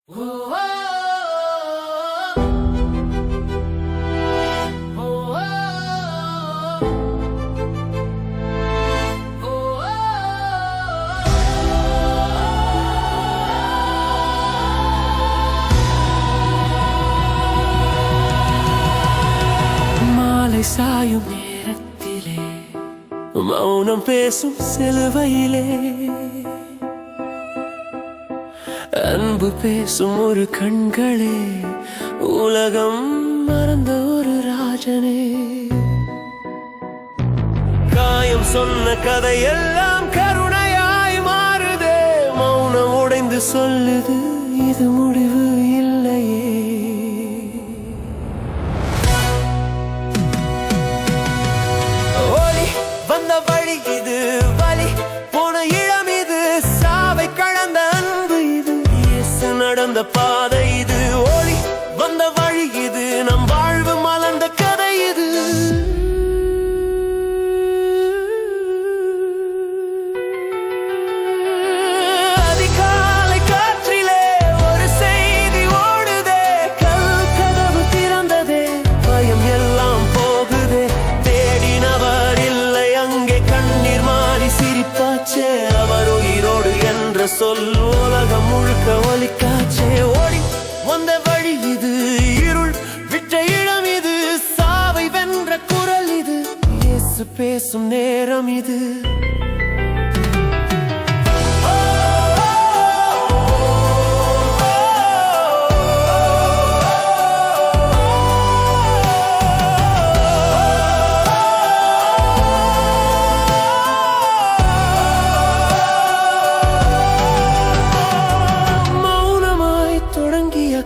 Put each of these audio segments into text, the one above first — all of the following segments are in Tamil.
மாலை சாயும் நேரத்திலே மௌனம் பேசும் சிலுவையிலே அன்பு பேசும் ஒரு கண்களே, உலகம் மறந்த ஒரு ராஜனே. காயம் சொன்ன கதையெல்லாம் கருணையாய் மாறுதே, மௌனம் உடைந்து சொல்லுது இது முடிவு இல்லையே. ஒளி வந்த வழி இது, வலி போன இடம் இது, சாவை கடந்த அன்பு இது, இயேசு நடந்த பாதை இது. ஒளி வந்த வழி இது, நம் வாழ்வு மலர்ந்த கதை இது. அதிகாலை காற்றிலே ஒரு செய்தி ஓடுதே, கல் கதவு திறந்ததே, பயம் எல்லாம் போகுதே. தேடினவர் இல்லை அங்கே, கண்ணீர் மாறி சிரிப்பாச்சே, அவர் உயிரோடு என்ற சொல் உலகம் முழுக்க ஒலிக்காச்சே. ஓடி வந்த வழி இது, இருள் விட்ட இடம் இது, சாவை வென்ற குரல் இது, இயேசு பேசும் நேரம் இது.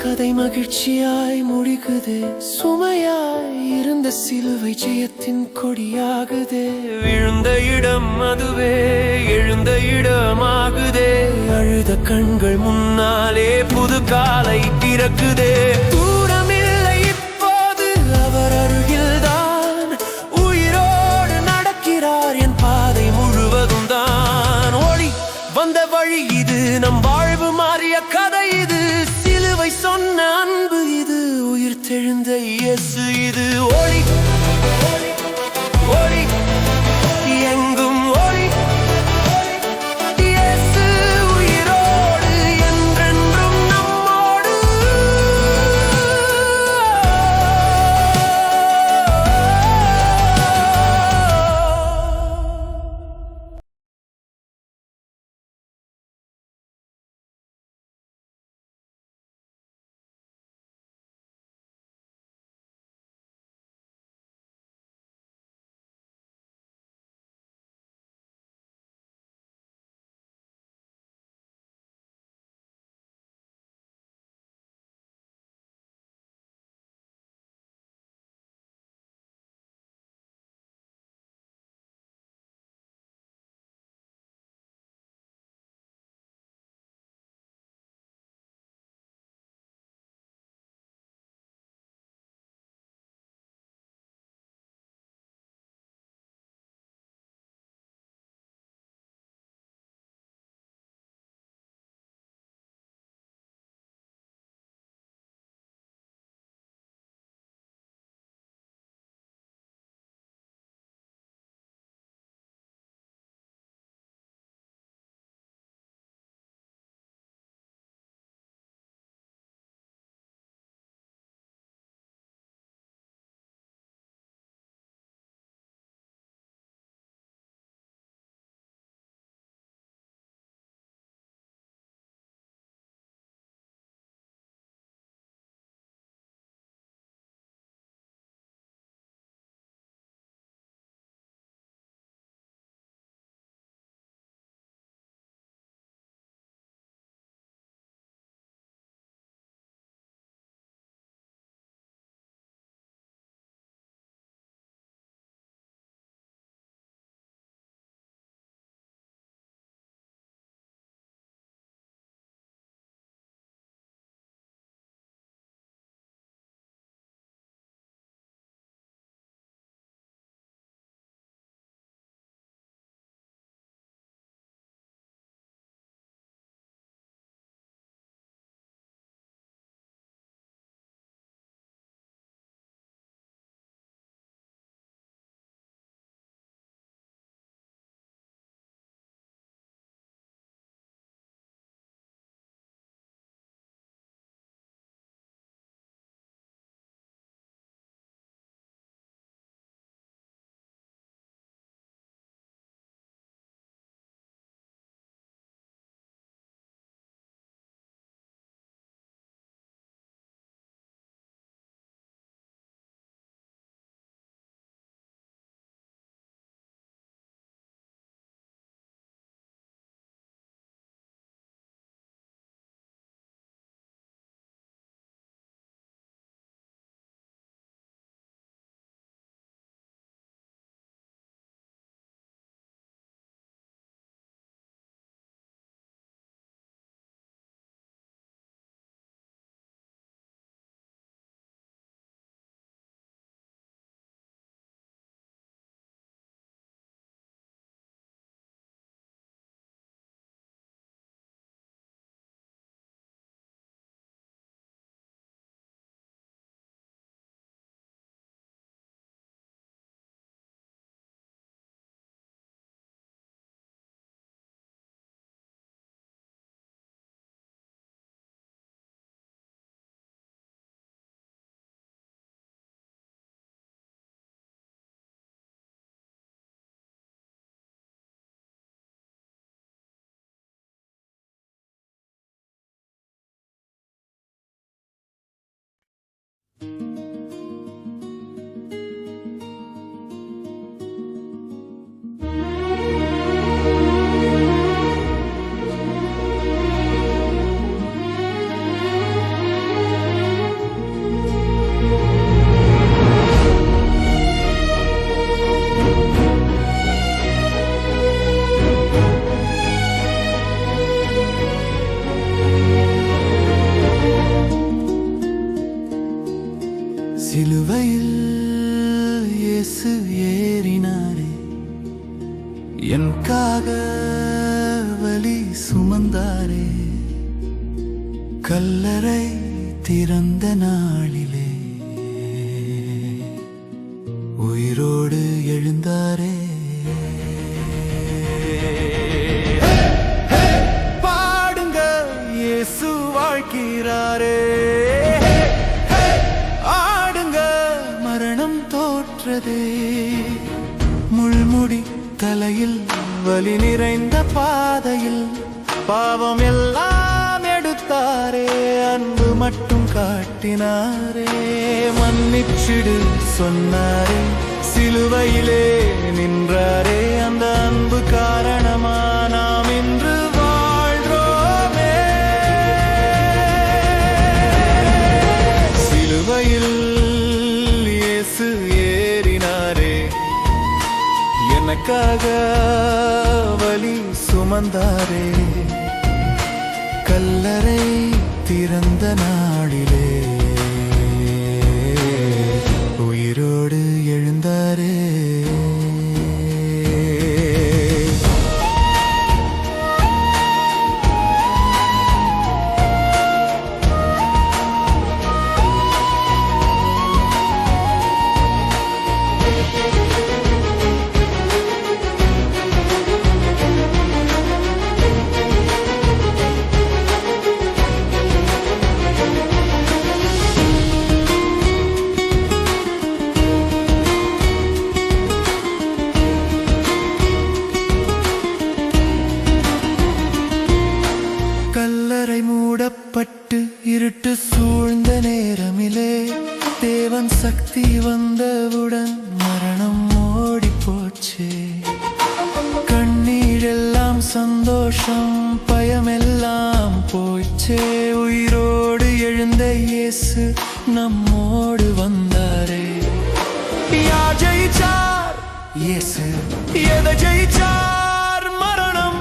கதை மகிழ்ச்சியாய் முடிக்குதே, சுமையாய் இருந்த சிலுவை ஜெயத்தின் கொடியாகுதே. விழுந்த இடம் அதுவே எழுந்த இடமாகுதே, அழுத கண்கள் முன்னாலே புது காலை பிறக்குதே. தூரமில்லை இப்போது அவர் அருகில்தான், உயிரோடு நடக்கிறார் என் பாதை முழுவதும் தான். ஒளி வந்த வழி இது, நம் வாழ்வு மாறிய கதை இது, சிலுவை சொன்ன அன்பு இது, உயிர் தெழுந்த இயேசு இது. ஒளி கல்லறை திறந்த நாளிலே உயிரோடு எழுந்தாரே. பாடுங்க, இயேசு வாழ்கிறாரே. ஆடுங்க, மரணம் தோற்றதே. முள்முடி தலையில், வலி நிறைந்த பாதையில் பாவம் எல்லாம் எடுத்தாரே. அன்பு மட்டும் காட்டினாரே. மன்னிச்சிடு சொன்னாரே. சிலுவையிலே நின்றாரே. அந்த அன்பு காரணமா நாம் இன்று வாழ்றோமே. சிலுவையில் இயேசு ஏறினாரே. எனக்காக வலி சுமந்தாரே. கல்லறை திறந்த நாளிலே உயிரோடு எழுந்தாரே. கல்லறை மூடப்பட்டு இருட்டு சூழ்ந்த நேரமிலே தேவன் சக்தி வந்தவுடன் மரணம் ஓடி போச்சு. கண்ணீரெல்லாம் சந்தோஷம், பயமெல்லாம் போச்சே. உயிரோடு எழுந்த இயேசு நம்மோடு வந்தாரே. யார் ஜெயிச்சார்? இயேசு. எதை ஜெயிச்சார்? மரணம்.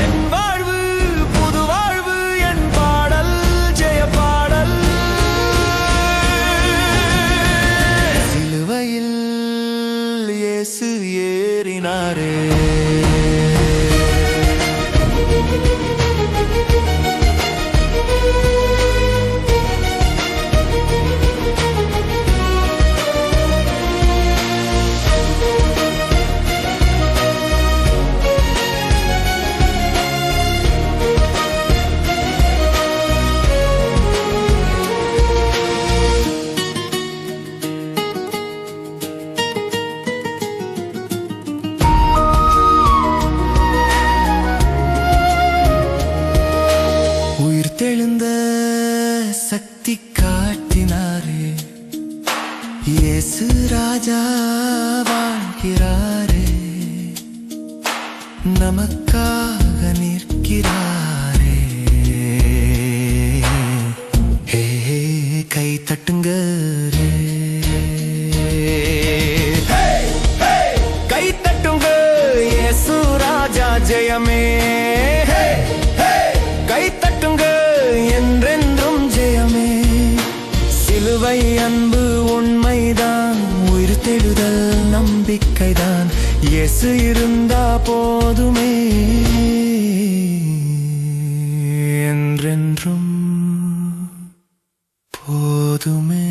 என் வாழ்வு புது வாழ்வு, என் பாடல் ஜெய பாடல். சிலுவையில் இயேசு ஏறினாரே. உயிர்த்தெழுந்த சக்தி காட்டினாரே. இயேசு ராஜா வாழ்கிறாரே. நமக்காக நிற்கிறாரே. ஹே கை தட்டுங்க. கை தட்டுங்க, இயேசு ராஜா ஜெயமே. கை தட்டுங்க, என்றென்றும் ஜெயமே. சிலுவை அன்பு உண்மைதான், உயிர் தெழுதல் நம்பிக்கைதான். இயேசு இருந்தா போதுமே, என்றென்றும் போதுமே.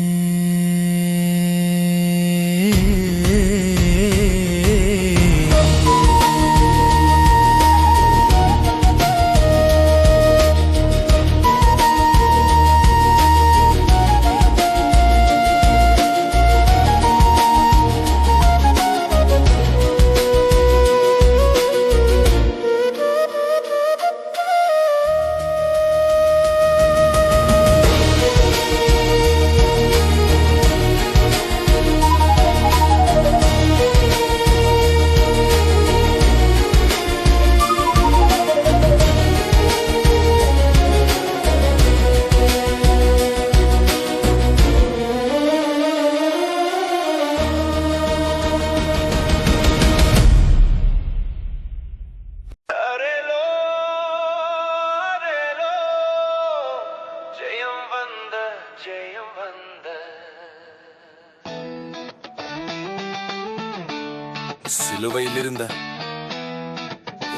சிலுவையில் இருந்த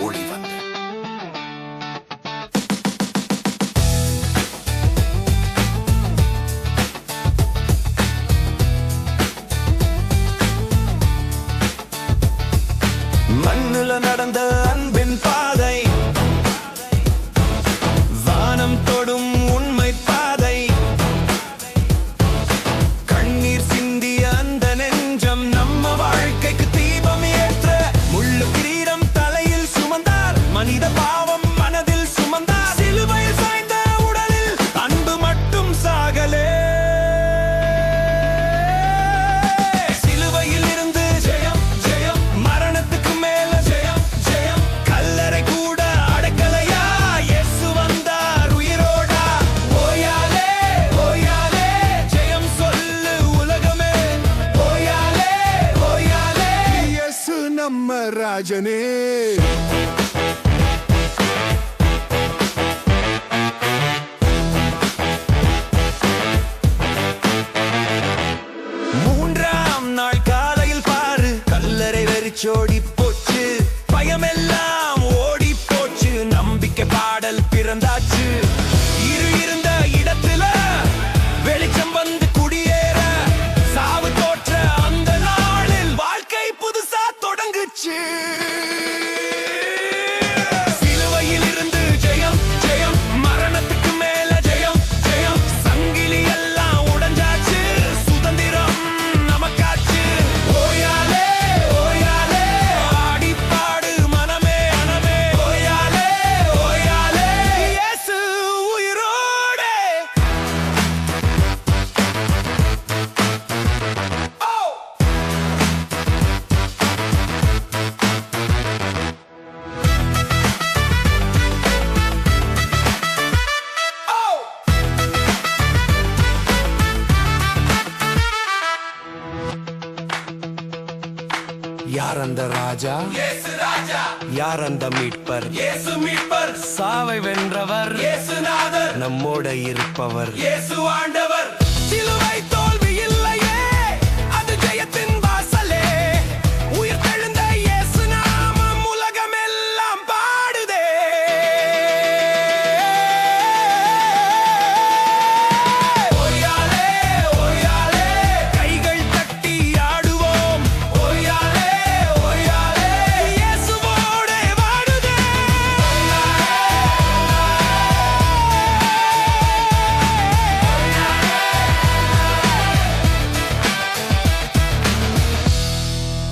ஒளி வந்த ராஜனே. மூன்றாம் நாள் காலையில் பாரு, கல்லறை வெறிச்சோடி போச்சு, பயமெல்லாம் ஓடி போச்சு, நம்பிக்கை பாடல் பிறந்தாச்சு. இருந்த இடத்துல வெளிச்சம் வந்து குடியேற, சாவு தோற்ற அந்த நாளில் வாழ்க்கை புதுசா தொடங்குச்சு. சிலுவையில் இருந்து ஜெயம் ஜெயம், மரணத்துக்கு மேல ஜெயம் ஜெயம், சங்கிலி எல்லாம் உடைஞ்சாச்சு, சுதந்திரம் நமக்காச்சு. ஓயாலே ஓயாலே ஆடிப்பாடு மனமே மனமே, ஓயாலே ஓயாலே இயேசு உயிரோடே. யார் அந்த ராஜா? இயேசு ராஜா. யார் அந்த மீட்பர்? இயேசு மீட்பர். சாவை வென்றவர் இயேசுநாதர், நம்மோட இருப்பவர் இயேசு ஆண்டவர். சிலுவை தோல்வி இல்லையே, அது ஜெயத்தின் வாசலே. உயிர்த்தெழுந்த இயேசு நாமம் உலகமெல்லாம் பாடுதே. ஓயாலே ஓயாலே கைகள் தட்டி ஆடுவோம், ஓயாலே ஓயாலே இயேசுவோடே வாழுதே.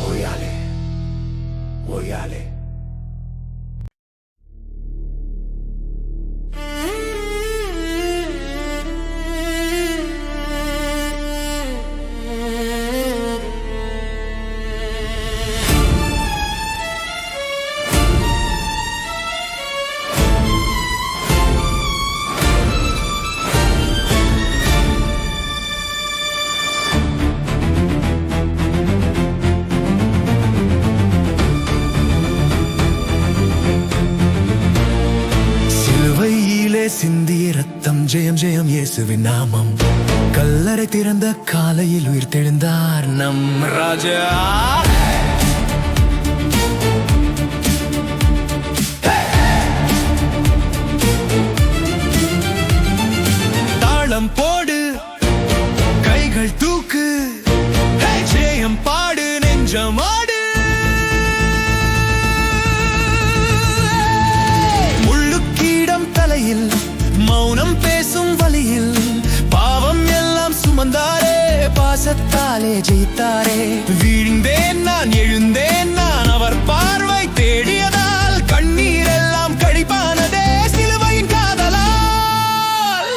ஓயாலே ஓயாலே. சிலுவையிலே சிந்திய ரத்தம், ஜெயம் ஜெயம் இயேசுவின் நாமம். கல்லறை திறந்த காலையில் உயிர் தெழுந்தார் நம் ராஜா. தாளம் போடு, கைகள் தூக்கு, ஜெயம் பாடு, நெஞ்சமாடு. முள்ளுக்கீடம் தலையில், மௌனம் பேசும் வழியில், பாவம் எல்லாம் சுமந்தாரே, பாசத்தாலே ஜெயித்தாரே. வீழ்ந்தேன் நான் எழுந்தேன் நான், அவர் பார்வை தேடியதால் கண்ணீர் எல்லாம் கழிப்பானதே சிலுவையின் காதலால்.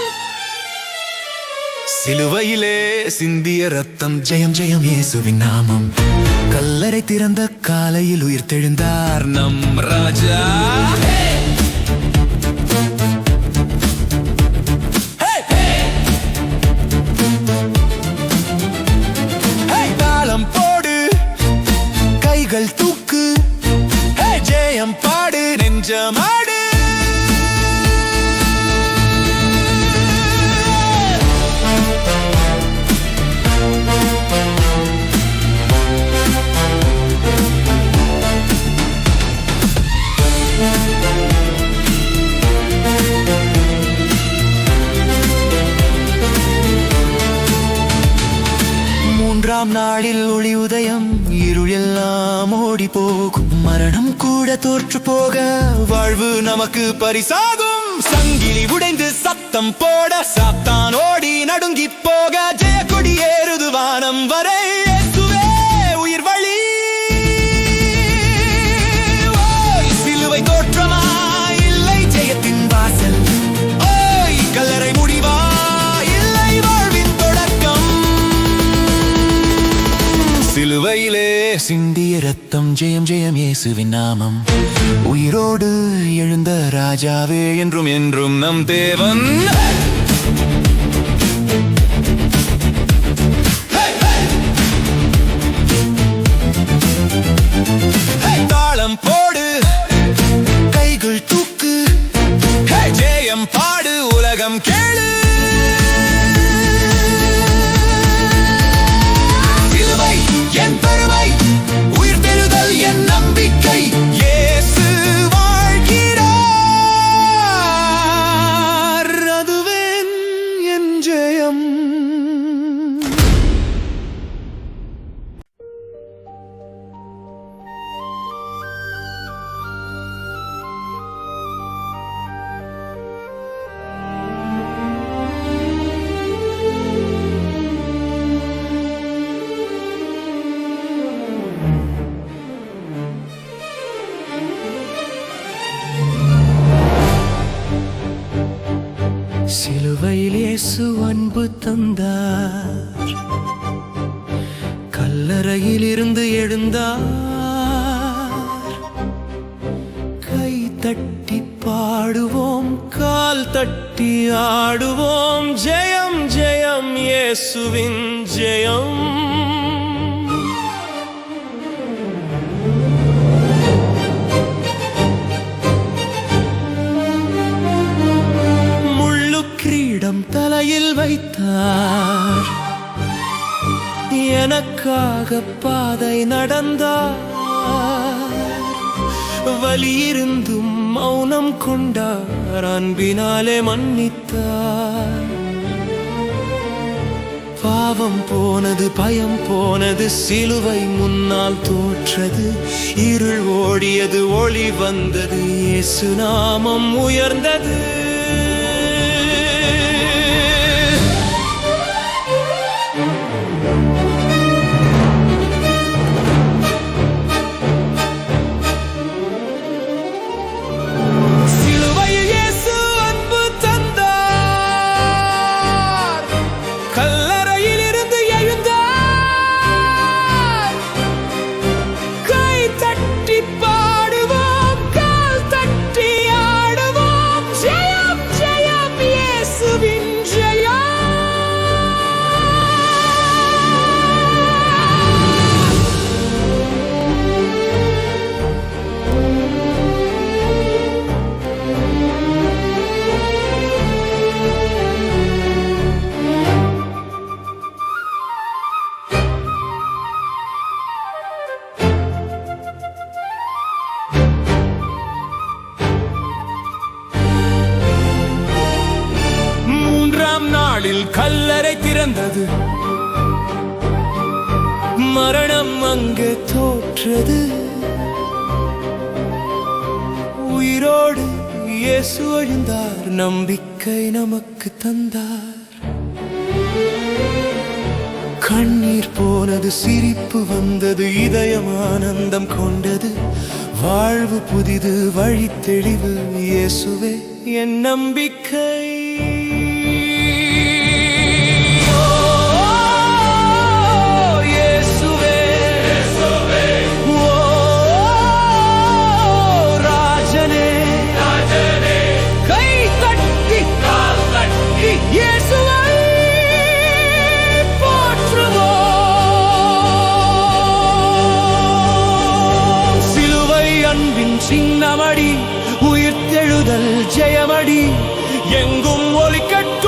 சிலுவையிலே சிந்திய ரத்தம், ஜெயம் ஜெயம் இயேசுவின் நாமம். கல்லறை திறந்த காலையில் உயிர் தெழுந்தார் நம் ராஜா. தாளம் போடு, கைகள் தூக்கு, ஜெயம் பாடு, நெஞ்சமாடு. மூன்றாம் நாளில் ஒளி உதயம், இருள் எல்லாம் ஓடி போகும், மரணம் கூட தோற்று போக வாழ்வு நமக்கு பரிசாகும். சங்கிலி உடைந்து சத்தம் போட, சாத்தான் ஓடி நடுங்கி போக, ஜெயக்கொடி ஏறுது வானம் வரை, இயேசுவே உயிர் வழி. ஓய் சிலுவை தோற்றமா இல்லை ஜெயத்தின் வாசல், ஓய் கல்லறை முடிவா இல்லை வாழ்வின் தொடக்கம். சிலுவையிலே சிந்திய ரத்தம், ஜெயம் ஜெயம் இயேசுவின் நாமம். உயிரோடு எழுந்த ராஜாவே, என்றும் என்றும் நம் தேவன். தாளம் ஜெயம். சிலுவையில் இயேசு அன்பு தந்தார், கல்லறையில் இருந்து எழுந்தார். கை தட்டி பாடுவோம், கால் தட்டி ஆடுவோம். ஜெயம் ஜெயம் இயேசுவின் ஜெயம். தலையில் வைத்தார், எனக்காக பாதை நடந்தார். வலியிருந்தும் மௌனம் கொண்டார், அன்பினாலே மன்னித்தார். பாவம் போனது, பயம் போனது, சிலுவை முன்னால் தோற்றது. இருள் ஓடியது, ஒளி வந்தது, இயேசு நாமம் உயர்ந்தது. கல்லறை திறந்தது, மரணம் அங்கே தோற்றது. உயிரோடு இயேசு எழுந்தார், நம்பிக்கை நமக்கு தந்தார். கண்ணீர் போனது, சிரிப்பு வந்தது, இதயம் ஆனந்தம் கொண்டது. வாழ்வு புதிது, வழி தெளிவு, இயேசுவே என் நம்பிக்கை. சின்னமடி, உயிர்த்தெழுதல் ஜெயமடி, எங்கும் ஒலிக்கட்டும்.